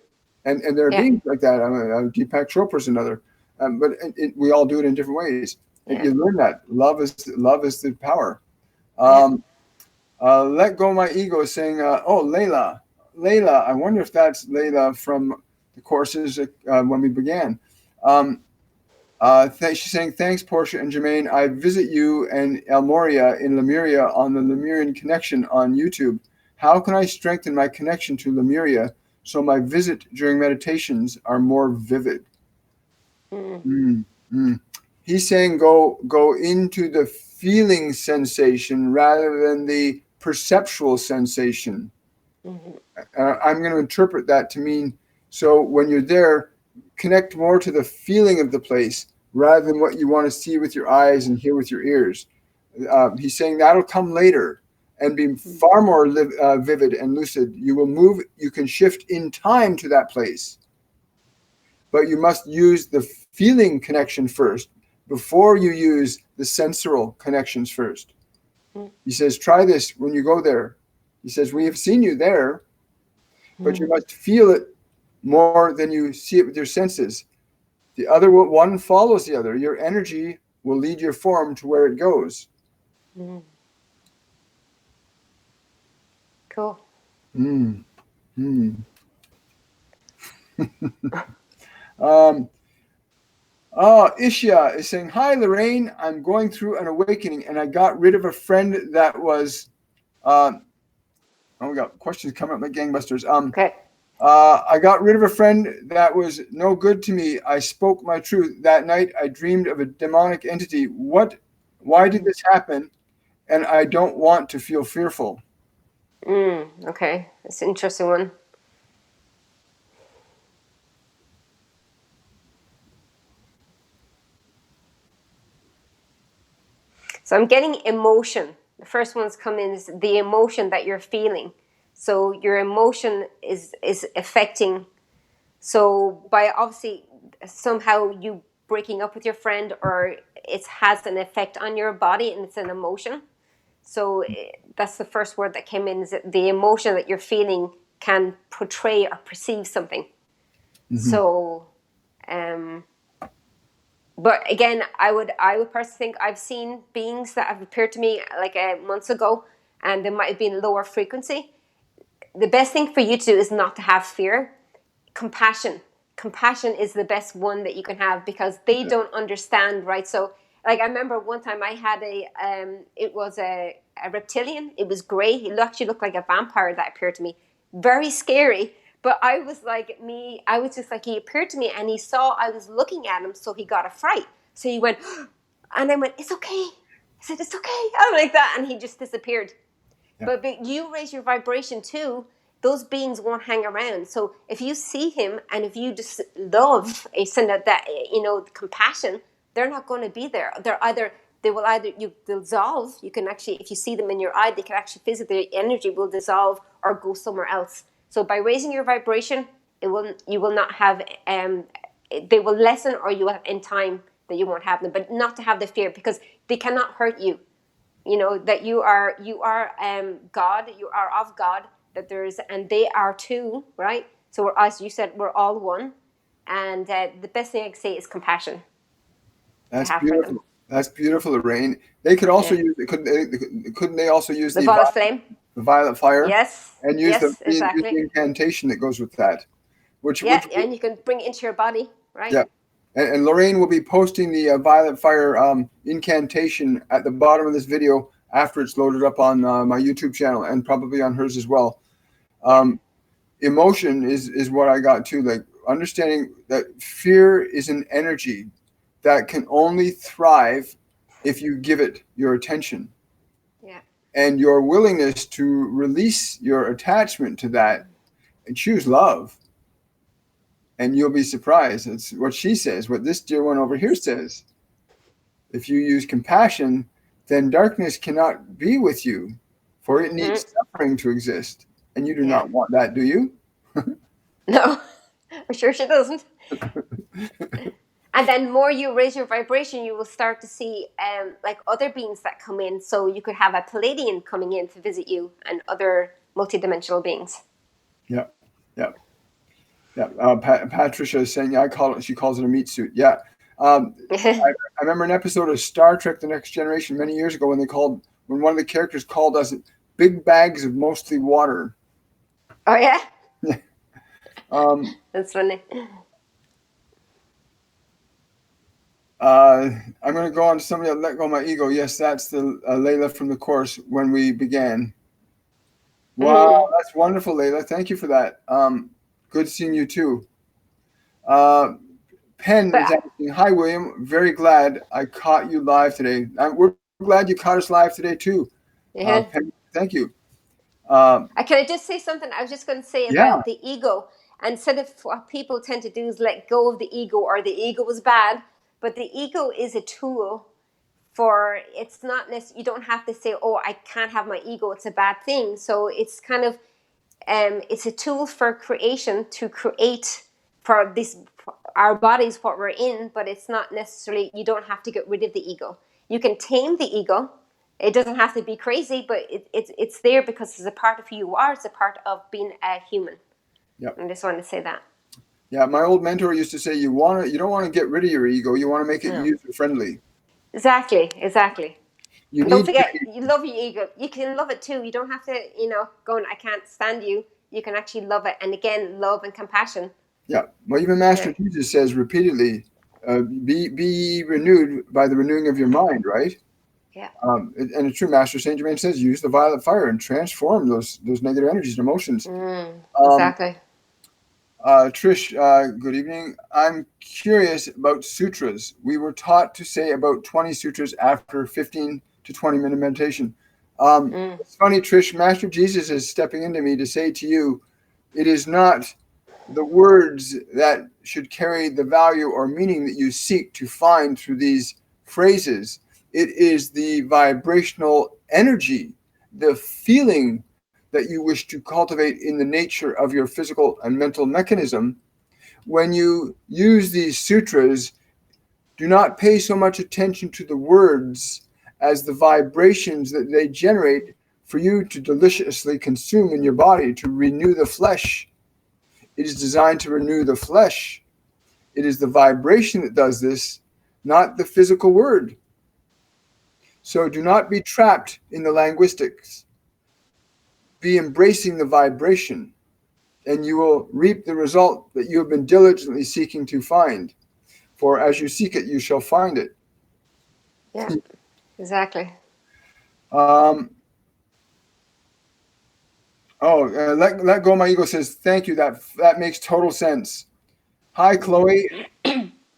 And there are beings like that. Deepak Chopra is another, but we all do it in different ways. And you learn that love is the power. Let go my ego is saying, Layla, I wonder if that's Layla from the courses when we began. She's saying, thanks, Portia and Germain. I visit you and El Moria in Lemuria on the Lemurian Connection on YouTube. How can I strengthen my connection to Lemuria so my visit during meditations are more vivid? He's saying go into the feeling sensation rather than the perceptual sensation. I'm going to interpret that to mean, so when you're there, connect more to the feeling of the place rather than what you want to see with your eyes and hear with your ears. He's saying that'll come later and be far more vivid and lucid. You can shift in time to that place, but you must use the feeling connection first before you use the sensorial connections first. He says, try this when you go there. He says, we have seen you there, but you must feel it more than you see it with your senses. The other one follows the other. Your energy will lead your form to where it goes. Cool. Ishia is saying, hi, Lorraine. I'm going through an awakening, and I got rid of a friend that was... we got questions coming up like gangbusters. Okay. I got rid of a friend that was no good to me. I spoke my truth. That night, I dreamed of a demonic entity. Why did this happen? And I don't want to feel fearful. Okay. That's an interesting one. So I'm getting emotion. The first one's come in is the emotion that you're feeling. So your emotion is affecting. So by obviously somehow you breaking up with your friend, or it has an effect on your body, and it's an emotion. So that's the first word that came in, is that the emotion that you're feeling can portray or perceive something. So, but again, I would personally think I've seen beings that have appeared to me like months ago, and they might have been lower frequency. The best thing for you to do is not to have fear. Compassion is the best one that you can have, because they don't understand, right? So like I remember one time I had it was a reptilian. It was gray. It actually looked like a vampire that appeared to me. Very scary. But I was just like, he appeared to me and he saw I was looking at him, so he got a fright. So he went, and I went, it's okay. I said, it's okay. I'm like that, and he just disappeared. Yeah. But you raise your vibration too, those beings won't hang around. So if you see him and if you just love compassion, they're not going to be there. They will either dissolve. You can actually, if you see them in your eye, they can actually physically, the energy will dissolve or go somewhere else. So by raising your vibration, you will not have they will lessen, or you will in time that you won't have them, but not to have the fear, because they cannot hurt you. You know that you are God. You are of God. That and they are too, right? So as you said, we're all one. And the best thing I can say is compassion. That's beautiful. That's beautiful, Lorraine. They could also use it. Couldn't they also use the violet flame, the violet fire? Yes. And use exactly. the incantation that goes with that. And you can bring it into your body, right? Yeah. And Lorraine will be posting the violet fire incantation at the bottom of this video after it's loaded up on my YouTube channel, and probably on hers as well. Emotion is what I got too. Like understanding that fear is an energy that can only thrive if you give it your attention. Yeah. And your willingness to release your attachment to that and choose love. And you'll be surprised. It's what she says, what this dear one over here says. If you use compassion, then darkness cannot be with you, for it needs suffering to exist. And you do not want that, do you? No, I'm sure she doesn't. And then more you raise your vibration, you will start to see like other beings that come in. So you could have a Palladian coming in to visit you, and other multidimensional beings. Yeah. Yeah. Patricia is saying, yeah, she calls it a meat suit. Yeah. I remember an episode of Star Trek: The Next Generation many years ago when one of the characters called us big bags of mostly water. Oh yeah, Um, that's funny. I'm going to go on to somebody that let go of my ego. Yes, that's the Layla from the course when we began. Wow, that's wonderful, Layla. Thank you for that. Good seeing you too. Penn is But asking, hi, William. Very glad I caught you live today. We're glad you caught us live today too. yeah. Penn, thank you. Um, Can I just say something? I was just going to say yeah, about the ego. And instead of what people tend to do is let go of the ego, or the ego is bad, but the ego is a tool for, it's not necessarily, you don't have to say, oh, I can't have my ego, it's a bad thing. So it's kind of, it's a tool for creation to create for this, our bodies, what we're in, but it's not necessarily, you don't have to get rid of the ego. You can tame the ego. It doesn't have to be crazy, but it's there because it's a part of who you are. It's a part of being a human. yep. I just wanted to say that. Yeah, my old mentor used to say, you don't want to get rid of your ego. You want to make it Yeah. user friendly. Exactly, exactly. You And don't need to forget, be, you love your ego. You can love it too. You don't have to, going, I can't stand you. You can actually love it. And again, love and compassion. yeah. Well, even Yeah. Master Jesus says repeatedly, be renewed by the renewing of your mind, right? Yeah. And a true Master Saint-Germain says, use the violet fire and transform those negative energies and emotions. Um, Exactly. Trish, good evening. I'm curious about sutras. We were taught to say about 20 sutras after 15 to 20-minute meditation. It's funny, Trish, Master Jesus is stepping into me to say to you, it is not the words that should carry the value or meaning that you seek to find through these phrases. It is the vibrational energy, the feeling that you wish to cultivate in the nature of your physical and mental mechanism. When you use these sutras, do not pay so much attention to the words as the vibrations that they generate for you to deliciously consume in your body to renew the flesh. It is designed to renew the flesh. It is the vibration that does this, not the physical word. So do not be trapped in the linguistics. Be embracing the vibration, and you will reap the result that you have been diligently seeking to find. For as you seek it, you shall find it. Yeah. Exactly. Um, let go of my ego says, thank you. That makes total sense. Hi, Chloe.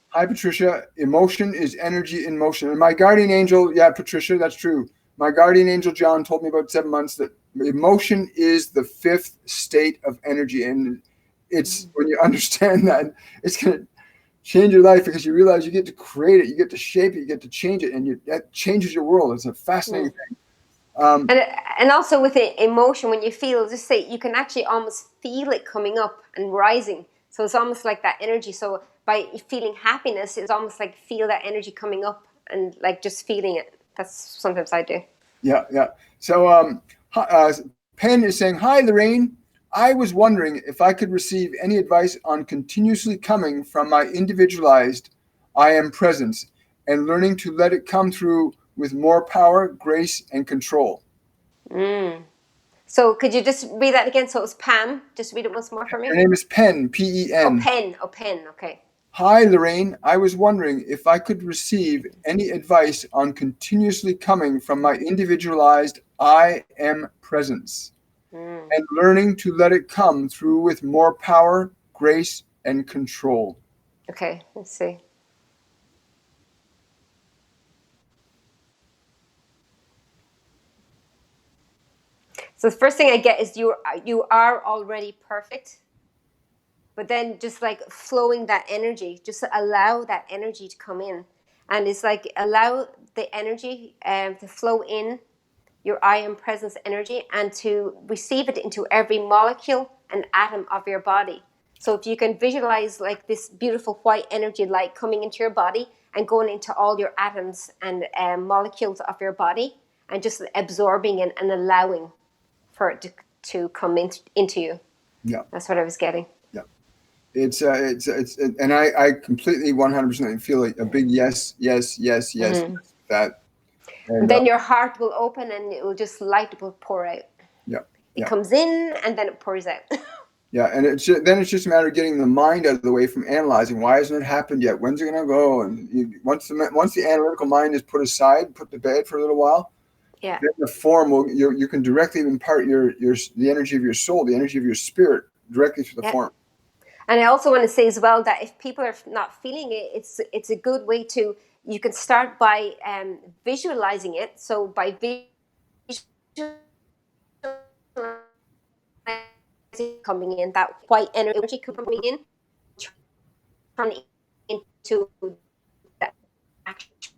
Hi, Patricia. Emotion is energy in motion. And my guardian angel, yeah, Patricia, that's true. My guardian angel, John, told me about 7 months that emotion is the fifth state of energy. And it's when you understand that, it's going to change your life because you realize you get to create it, you get to shape it, you get to change it, and that changes your world. It's a fascinating thing. And and also with the emotion, when you feel, just say, you can actually almost feel it coming up and rising. So it's almost like that energy. So by feeling happiness, it's almost like feel that energy coming up and like just feeling it. That's sometimes I do. Yeah, yeah. So Penn is saying, hi, Lorraine. I was wondering if I could receive any advice on continuously coming from my individualized I am presence and learning to let it come through with more power, grace, and control. So could you just read that again? So it was Pam. Just read it once more for Her me. name is Penn, Oh, Pen. Pen. Oh, Pen. Okay. Hi, Lorraine. I was wondering if I could receive any advice on continuously coming from my individualized I am presence and learning to let it come through with more power, grace, and control. Okay. Let's see. So the first thing I get is you are already perfect. But then just like flowing that energy, just allow that energy to come in. And it's like allow the energy to flow in your I am presence energy and to receive it into every molecule and atom of your body. So if you can visualize like this beautiful white energy light coming into your body and going into all your atoms and molecules of your body and just absorbing it and allowing for it to come into you. Yeah, That's what I was getting. yeah. And I completely 100% feel like a big yes that. And then your heart will open and it will just light will pour out. Yeah. It comes in and then it pours out. Yeah, and then it's just a matter of getting the mind out of the way from analyzing. Why hasn't it happened yet? When's it going to go? And once the analytical mind is put aside, put to bed for a little while, then the form will you can directly impart the energy of your soul, the energy of your spirit directly through the form. And I also want to say as well that if people are not feeling it, it's a good way to. You can start by visualizing it. So by visualizing coming in, that white energy coming in, turn into that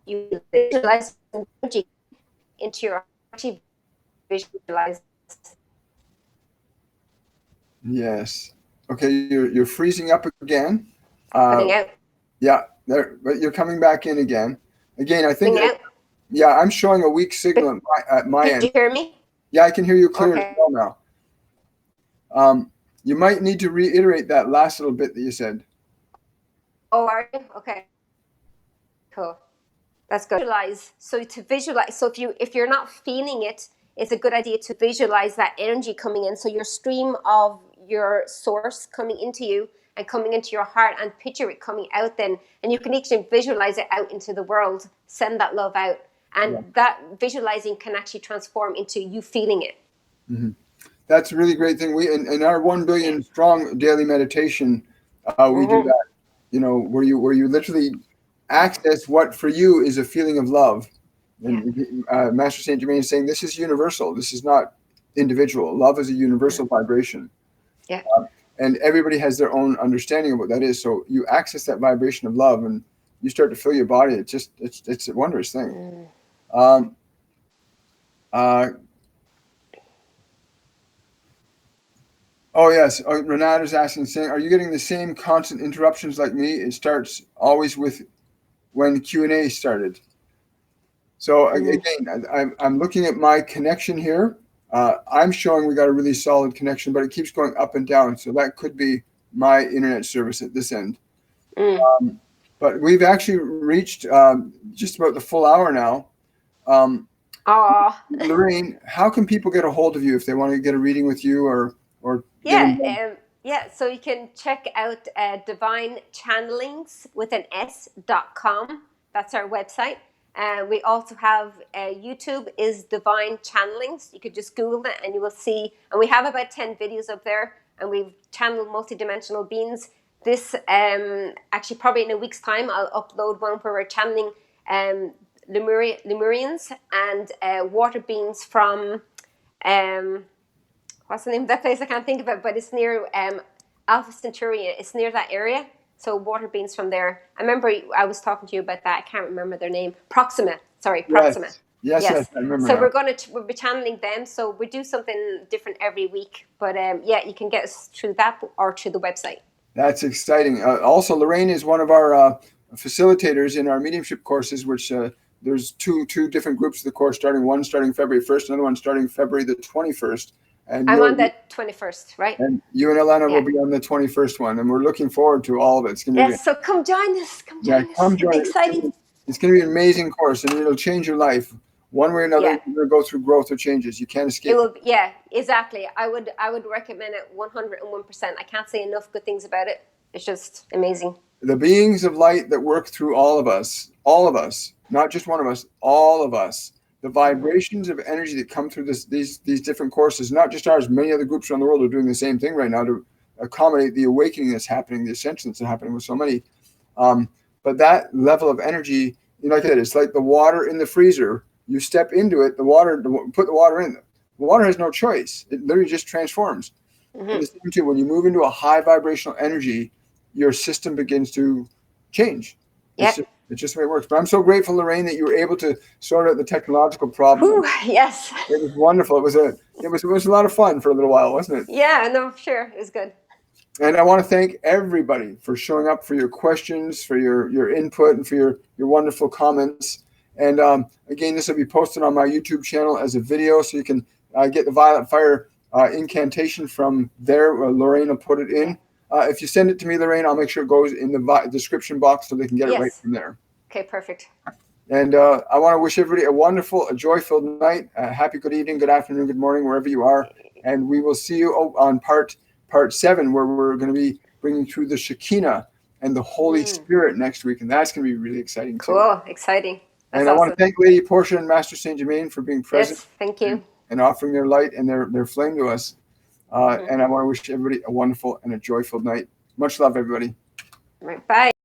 you visualize energy into your actually visualize. Yes. Okay, you're freezing up again. Cutting out. Yeah, but you're coming back in again. Again, I think. Yeah, I'm showing a weak signal at my end. Can you hear me? Yeah, I can hear you clear as well now. You might need to reiterate that last little bit that you said. Oh, are you? Okay. Cool. That's good. Visualize. So to visualize. So if you're not feeling it, it's a good idea to visualize that energy coming in. So your stream of your source coming into you and coming into your heart, and picture it coming out then. And you can actually visualize it out into the world. Send that love out. And that visualizing can actually transform into you feeling it. Mm-hmm. That's a really great thing. We in our 1 billion strong daily meditation, we do that. Where you literally access what for you is a feeling of love. And Master Saint-Germain is saying this is universal. This is not individual. Love is a universal vibration. Yeah. And everybody has their own understanding of what that is. So you access that vibration of love, and you start to feel your body. It's a wondrous thing. Oh yes. Renata's asking, saying, are you getting the same constant interruptions like me? It starts always with when Q&A started. So again, I'm looking at my connection here. I'm showing we got a really solid connection, but it keeps going up and down. So that could be my internet service at this end. But we've actually reached just about the full hour now. Lorraine, how can people get a hold of you if they want to get a reading with you or so you can check out Divine Channelings with an S.com. That's our website. We also have YouTube is Divine Channelings. You could just Google it and you will see. And we have about 10 videos up there, and we've channeled multidimensional beings. This actually probably in a week's time I'll upload one where we're channeling Lemurians and water beings from what's the name of that place? I can't think of it, but it's near Alpha Centauri. It's near that area. So water beings from there. I remember I was talking to you about that. I can't remember their name. Proxima. Yes, I remember. So we'll be channeling them. So we do something different every week. But you can get us through that or through the website. That's exciting. Also, Lorraine is one of our facilitators in our mediumship courses, which there's two different groups of the course, one starting February 1st, another one starting February the 21st. And I'm on the 21st, right? And you and Elena will be on the 21st one, and we're looking forward to all of it. It's going to be so come join us. Come join us. It'll be exciting. It's going to be an amazing course, and it'll change your life. One way or another, you're going to go through growth or changes. You can't escape. It will. Yeah, exactly. I would recommend it 101%. I can't say enough good things about it. It's just amazing. The beings of light that work through all of us, not just one of us, all of us. The vibrations of energy that come through these different courses, not just ours, many other groups around the world are doing the same thing right now to accommodate the awakening that's happening, the ascension that's happening with so many. But that level of energy, like I said, it's like the water in the freezer. You step into it, put the water in. The water has no choice. It literally just transforms. And the same too, when you move into a high vibrational energy, your system begins to change. It's just the way it works. But I'm so grateful, Lorraine, that you were able to sort out the technological problem. Ooh, yes. It was wonderful. It was a lot of fun for a little while, wasn't it? Yeah, no, sure. It was good. And I want to thank everybody for showing up, for your questions, for your input, and for your wonderful comments. And again, this will be posted on my YouTube channel as a video, so you can get the Violet Fire incantation from there. Lorraine will put it in. if you send it to me, Lorraine, I'll make sure it goes in the description box so they can get it right Yes. from there. Okay, perfect. And I want to wish everybody a wonderful, a joyful night. Happy good evening, good afternoon, good morning, wherever you are. And we will see you on part 7, where we're going to be bringing through the Shekinah and the Holy Spirit next week. And that's going to be really exciting too. Cool, exciting. That's and I awesome. want to thank Lady Portia and Master Saint-Germain for being present. Yes, thank you. And offering their light and their flame to us. And I want to wish everybody a wonderful and a joyful night. Much love, everybody. Right, bye.